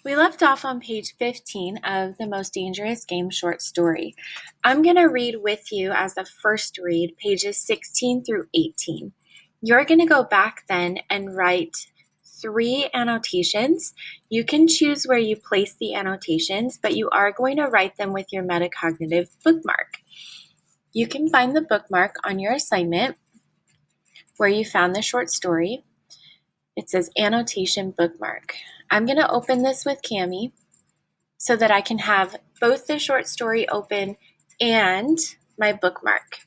We left off on page 15 of The Most Dangerous Game short story. I'm going to read with you as the first read, pages 16 through 18. You're going to go back then and write 3 annotations. You can choose where you place the annotations, but you are going to write them with your metacognitive bookmark. You can find the bookmark on your assignment where you found the short story. It says annotation bookmark. I'm going to open this with Cami so that I can have both the short story open and my bookmark.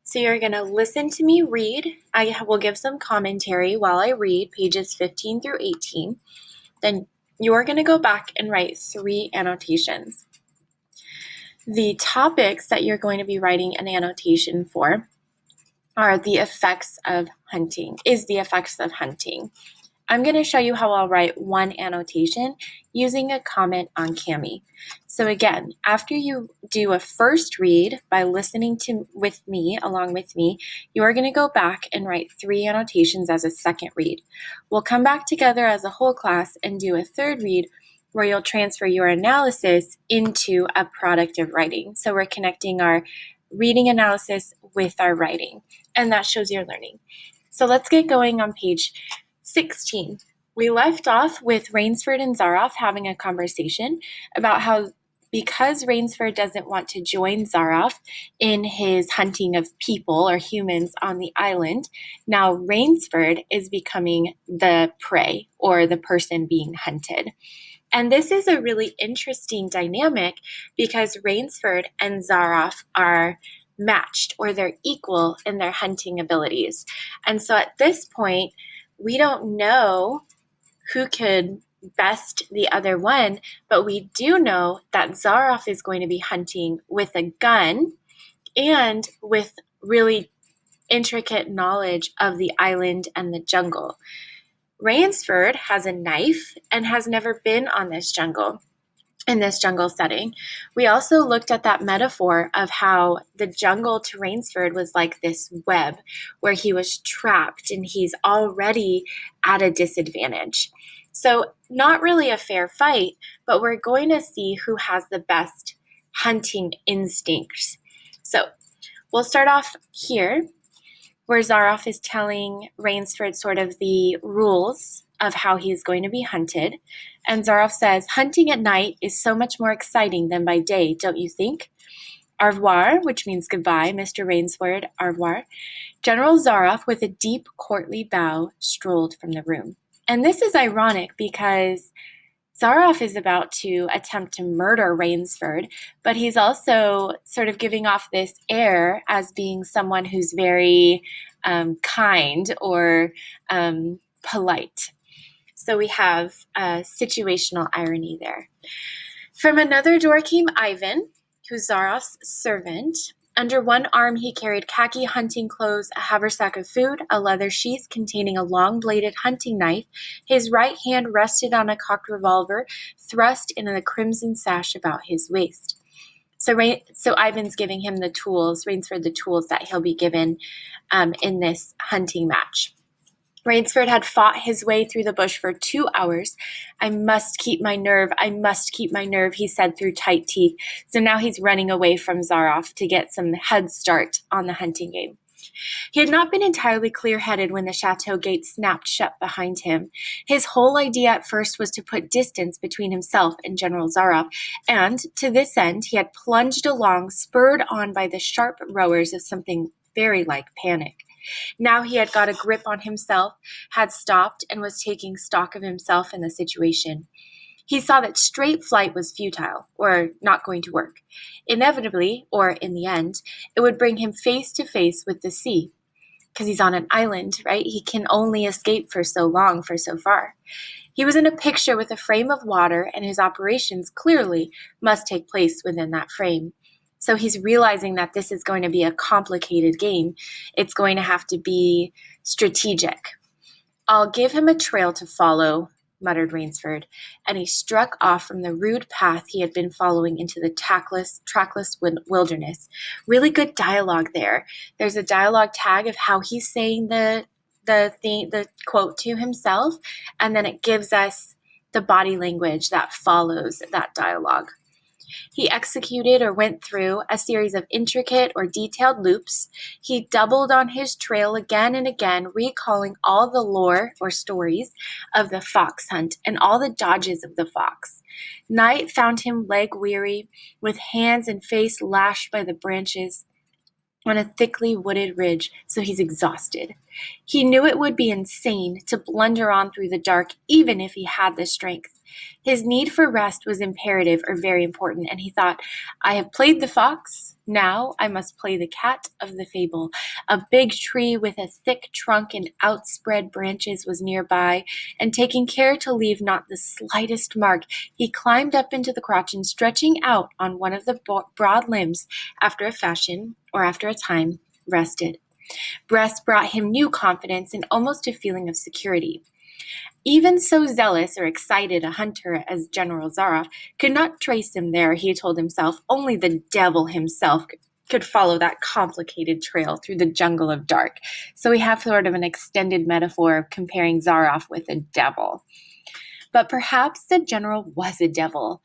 So you're going to listen to me read. I will give some commentary while I read pages 15 through 18. Then you're going to go back and write 3 annotations. The topics that you're going to be writing an annotation for are the effects of hunting, I'm going to show you how I'll write 1 annotation using a comment on Cami. So again, after you do a first read by listening along with me, you are going to go back and write 3 annotations as a second read. We'll come back together as a whole class and do a third read where you'll transfer your analysis into a product of writing. So we're connecting our reading analysis with our writing, and that shows your learning. So let's get going on page 16. We left off with Rainsford and Zaroff having a conversation about how because Rainsford doesn't want to join Zaroff in his hunting of people or humans on the island, now Rainsford is becoming the prey or the person being hunted. And this is a really interesting dynamic because Rainsford and Zaroff are matched, or they're equal in their hunting abilities. And so at this point, we don't know who could best the other one, but we do know that Zaroff is going to be hunting with a gun and with really intricate knowledge of the island and the jungle. Rainsford has a knife and has never been in this jungle setting. We also looked at that metaphor of how the jungle to Rainsford was like this web where he was trapped and he's already at a disadvantage. So not really a fair fight, but we're going to see who has the best hunting instincts. So we'll start off here where Zaroff is telling Rainsford sort of the rules of how he is going to be hunted. And Zaroff says, "Hunting at night is so much more exciting than by day, don't you think? Au revoir," which means goodbye, Mr. Rainsford, au revoir. General Zaroff, with a deep courtly bow, strolled from the room. And this is ironic because Zaroff is about to attempt to murder Rainsford, but he's also sort of giving off this air as being someone who's very kind or polite. So we have situational irony there. From another door came Ivan, who's Zaroff's servant. Under one arm he carried khaki hunting clothes, a haversack of food, a leather sheath containing a long-bladed hunting knife. His right hand rested on a cocked revolver, thrust in the crimson sash about his waist. So Ivan's giving him the tools, Rainsford the tools that he'll be given in this hunting match. Rainsford had fought his way through the bush for 2 hours. "I must keep my nerve, he said through tight teeth. So now he's running away from Zaroff to get some head start on the hunting game. He had not been entirely clear-headed when the chateau gate snapped shut behind him. His whole idea at first was to put distance between himself and General Zaroff, and to this end he had plunged along, spurred on by the sharp rowers of something very like panic. Now he had got a grip on himself, had stopped, and was taking stock of himself and the situation. He saw that straight flight was futile, or not going to work. Inevitably, or in the end, it would bring him face to face with the sea. Because he's on an island, right? He can only escape for so long, for so far. He was in a picture with a frame of water, and his operations clearly must take place within that frame. So he's realizing that this is going to be a complicated game. It's going to have to be strategic. "I'll give him a trail to follow," muttered Rainsford, and he struck off from the rude path he had been following into the trackless wilderness. Really good dialogue there. There's a dialogue tag of how he's saying the quote to himself, and then it gives us the body language that follows that dialogue. He executed or went through a series of intricate or detailed loops. He doubled on his trail again and again, recalling all the lore or stories of the fox hunt and all the dodges of the fox. Night found him leg weary, with hands and face lashed by the branches on a thickly wooded ridge, so he's exhausted. He knew it would be insane to blunder on through the dark, even if he had the strength. His need for rest was imperative or very important, and he thought, I have played the fox, now I must play the cat of the fable. A big tree with a thick trunk and outspread branches was nearby, and taking care to leave not the slightest mark, he climbed up into the crotch and stretching out on one of the broad limbs, after a fashion, or after a time, rested. Rest brought him new confidence and almost a feeling of security. Even so zealous or excited a hunter as General Zaroff could not trace him there, he told himself. Only the devil himself could follow that complicated trail through the jungle of dark. So we have sort of an extended metaphor of comparing Zaroff with a devil. But perhaps the general was a devil.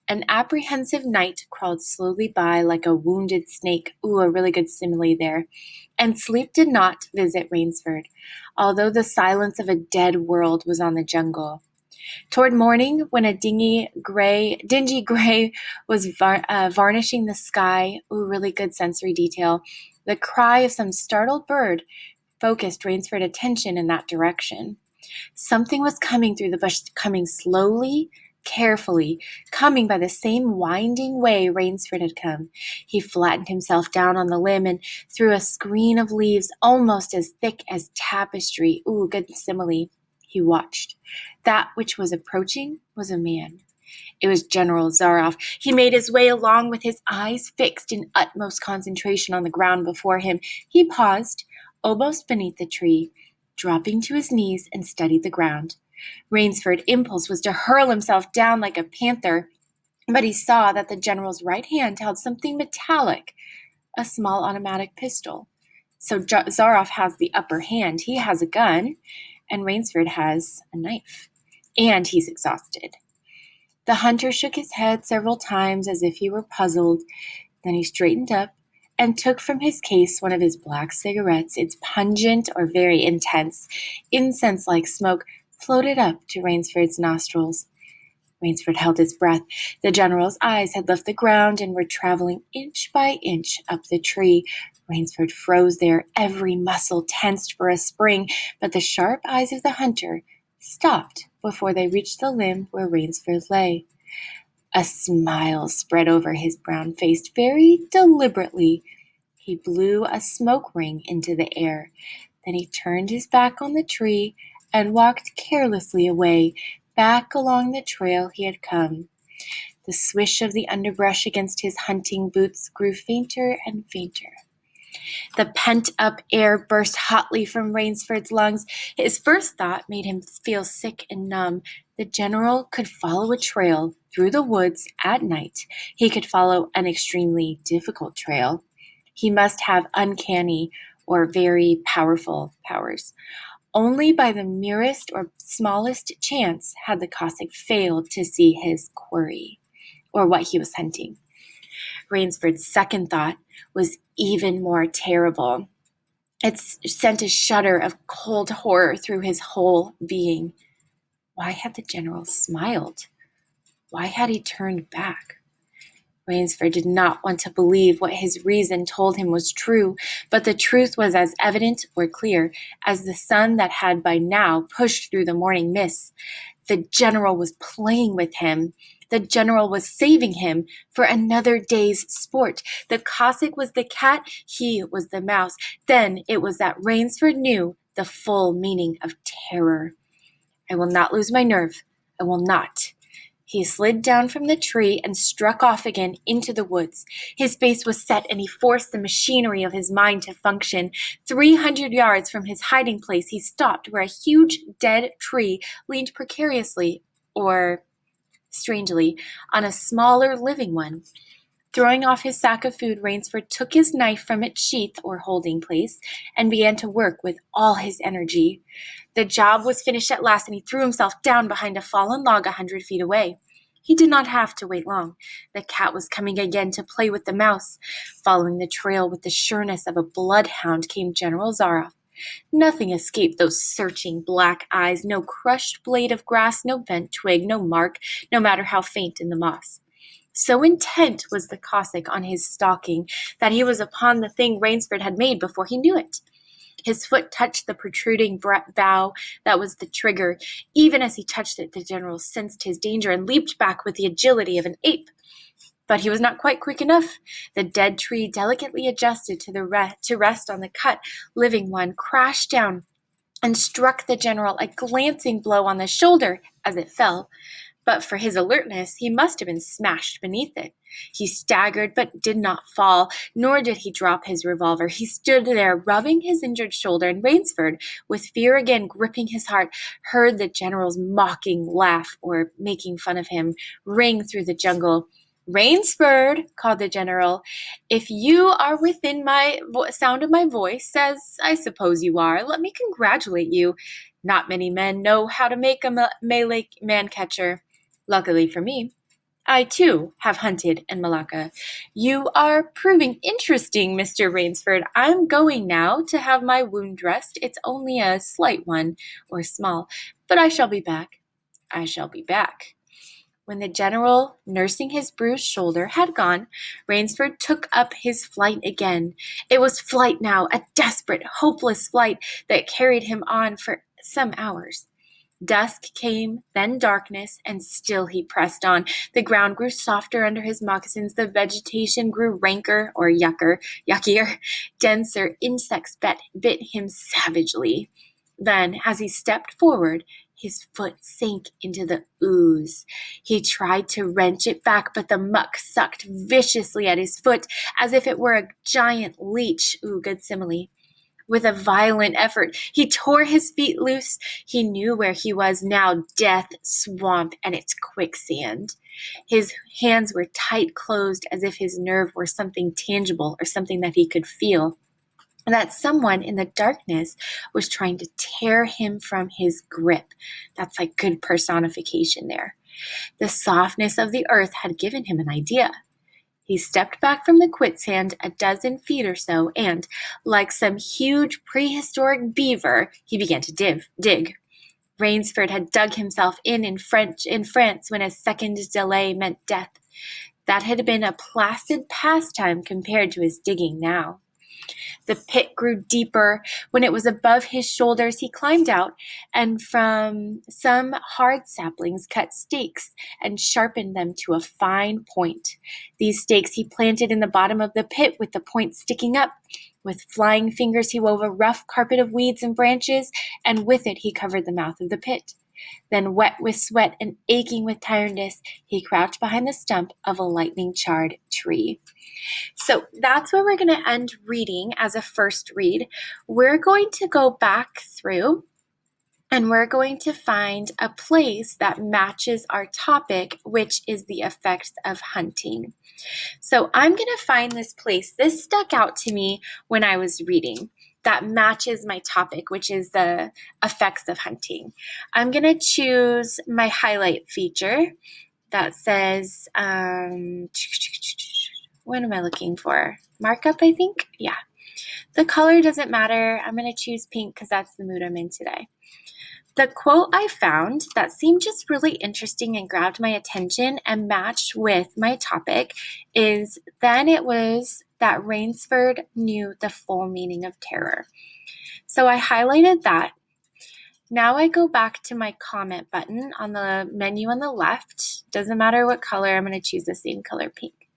An apprehensive night crawled slowly by like a wounded snake. Ooh, a really good simile there. And sleep did not visit Rainsford, although the silence of a dead world was on the jungle. Toward morning, when a dingy gray was varnishing the sky, ooh, really good sensory detail, the cry of some startled bird focused Rainsford's attention in that direction. Something was coming through the bush, coming slowly, carefully, coming by the same winding way Rainsford had come. He flattened himself down on the limb and through a screen of leaves almost as thick as tapestry. Ooh, good simile. He watched. That which was approaching was a man. It was General Zaroff. He made his way along with his eyes fixed in utmost concentration on the ground before him. He paused, almost beneath the tree, dropping to his knees and studied the ground. Rainsford's impulse was to hurl himself down like a panther, but he saw that the general's right hand held something metallic, a small automatic pistol. So Zaroff has the upper hand. He has a gun, and Rainsford has a knife. And he's exhausted. The hunter shook his head several times as if he were puzzled. Then he straightened up and took from his case one of his black cigarettes. Its pungent or very intense, incense-like smoke floated up to Rainsford's nostrils. Rainsford held his breath. The general's eyes had left the ground and were traveling inch by inch up the tree. Rainsford froze there, every muscle tensed for a spring, but the sharp eyes of the hunter stopped before they reached the limb where Rainsford lay. A smile spread over his brown face. Very deliberately, he blew a smoke ring into the air. Then he turned his back on the tree and walked carelessly away, back along the trail he had come. The swish of the underbrush against his hunting boots grew fainter and fainter. The pent-up air burst hotly from Rainsford's lungs. His first thought made him feel sick and numb. The general could follow a trail through the woods at night. He could follow an extremely difficult trail. He must have uncanny or very powerful powers. Only by the merest or smallest chance had the Cossack failed to see his quarry, or what he was hunting. Rainsford's second thought was even more terrible. It sent a shudder of cold horror through his whole being. Why had the general smiled? Why had he turned back? Rainsford did not want to believe what his reason told him was true, but the truth was as evident or clear as the sun that had by now pushed through the morning mists. The general was playing with him. The general was saving him for another day's sport. The Cossack was the cat, he was the mouse. Then it was that Rainsford knew the full meaning of terror. I will not lose my nerve. I will not. He slid down from the tree and struck off again into the woods. His face was set, and he forced the machinery of his mind to function. 300 yards from his hiding place, he stopped where a huge dead tree leaned precariously, or strangely, on a smaller living one. Throwing off his sack of food, Rainsford took his knife from its sheath or holding place and began to work with all his energy. The job was finished at last, and he threw himself down behind a fallen log 100 feet away. He did not have to wait long. The cat was coming again to play with the mouse. Following the trail with the sureness of a bloodhound came General Zaroff. Nothing escaped those searching black eyes, no crushed blade of grass, no bent twig, no mark, no matter how faint in the moss. So intent was the Cossack on his stalking that he was upon the thing Rainsford had made before he knew it. His foot touched the protruding bough that was the trigger. Even as he touched it, the general sensed his danger and leaped back with the agility of an ape. But he was not quite quick enough. The dead tree, delicately adjusted to rest on the cut living one, crashed down and struck the general a glancing blow on the shoulder as it fell. But for his alertness, he must have been smashed beneath it. He staggered but did not fall, nor did he drop his revolver. He stood there, rubbing his injured shoulder, and Rainsford, with fear again gripping his heart, heard the general's mocking laugh, or making fun of him, ring through the jungle. "Rainsford," called the general, "if you are within sound of my voice, as I suppose you are, let me congratulate you. Not many men know how to make a Malay man-catcher. Luckily for me, I too have hunted in Malacca. You are proving interesting, Mr. Rainsford. I'm going now to have my wound dressed. It's only a slight one, or small, but I shall be back. I shall be back." When the general, nursing his bruised shoulder, had gone, Rainsford took up his flight again. It was flight now, a desperate, hopeless flight that carried him on for some hours. Dusk came, then darkness, and still he pressed on. The ground grew softer under his moccasins. The vegetation grew ranker, or yuckier, denser. Insects bit him savagely. Then, as he stepped forward, his foot sank into the ooze. He tried to wrench it back, but the muck sucked viciously at his foot as if it were a giant leech. Ooh, good simile. With a violent effort, he tore his feet loose. He knew where he was now, death, swamp, and its quicksand. His hands were tight closed as if his nerve were something tangible or something that he could feel. And that someone in the darkness was trying to tear him from his grip. That's like good personification there. The softness of the earth had given him an idea. He stepped back from the quicksand a dozen feet or so, and, like some huge prehistoric beaver, he began to dig. Rainsford had dug himself in France when a second delay meant death. That had been a placid pastime compared to his digging now. The pit grew deeper. When it was above his shoulders, he climbed out and from some hard saplings cut stakes and sharpened them to a fine point. These stakes he planted in the bottom of the pit with the point sticking up. With flying fingers, he wove a rough carpet of weeds and branches, and with it he covered the mouth of the pit. Then, wet with sweat and aching with tiredness, he crouched behind the stump of a lightning-charred tree. So that's where we're going to end reading as a first read. We're going to go back through and we're going to find a place that matches our topic, which is the effects of hunting. So I'm going to find this place. This stuck out to me when I was reading. That matches my topic, which is the effects of hunting. I'm going to choose my highlight feature that says, what am I looking for? Markup, I think? Yeah. The color doesn't matter. I'm going to choose pink because that's the mood I'm in today. The quote I found that seemed just really interesting and grabbed my attention and matched with my topic is, "Then it was that Rainsford knew the full meaning of terror." So I highlighted that. Now I go back to my comment button on the menu on the left. Doesn't matter what color, I'm going to choose the same color, pink.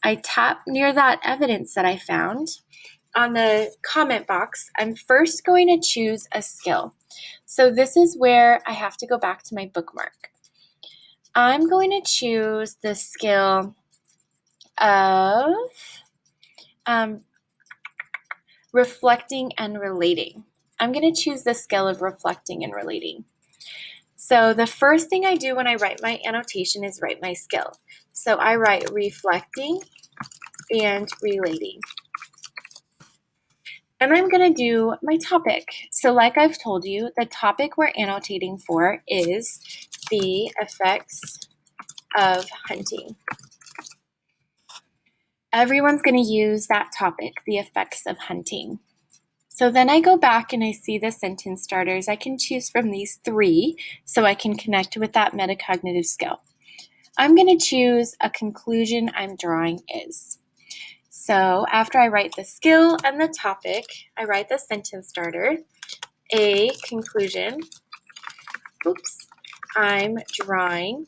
I tap near that evidence that I found. On the comment box, I'm first going to choose a skill. So this is where I have to go back to my bookmark. I'm going to choose the skill of reflecting and relating. I'm going to choose the skill of reflecting and relating. So the first thing I do when I write my annotation is write my skill. So I write reflecting and relating. And I'm going to do my topic. So like I've told you, the topic we're annotating for is the effects of hunting. Everyone's going to use that topic, the effects of hunting. So then I go back and I see the sentence starters. I can choose from these 3 so I can connect with that metacognitive skill. I'm going to choose a conclusion I'm drawing is. So after I write the skill and the topic, I write the sentence starter, a conclusion, I'm drawing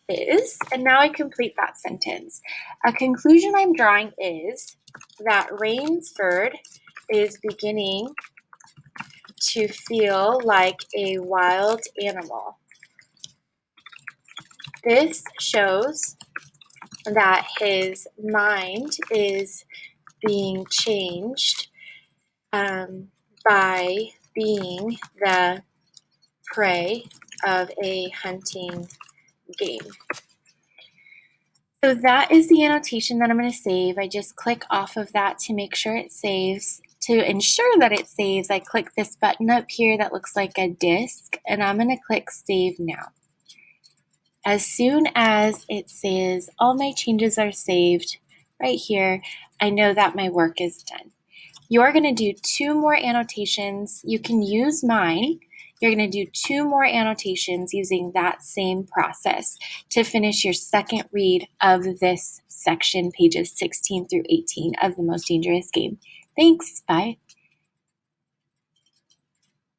is, and now I complete that sentence. A conclusion I'm drawing is that Rainsford is beginning to feel like a wild animal. This shows that his mind is being changed by being the prey of a hunting game. So that is the annotation that I'm going to save. I just click off of that to make sure it saves. To ensure that it saves, I click this button up here that looks like a disc, and I'm going to click Save Now. As soon as it says all my changes are saved right here, I know that my work is done. You're going to do 2 more annotations. You can use mine. You're going to do 2 more annotations using that same process to finish your second read of this section, pages 16 through 18 of The Most Dangerous Game. Thanks. Bye.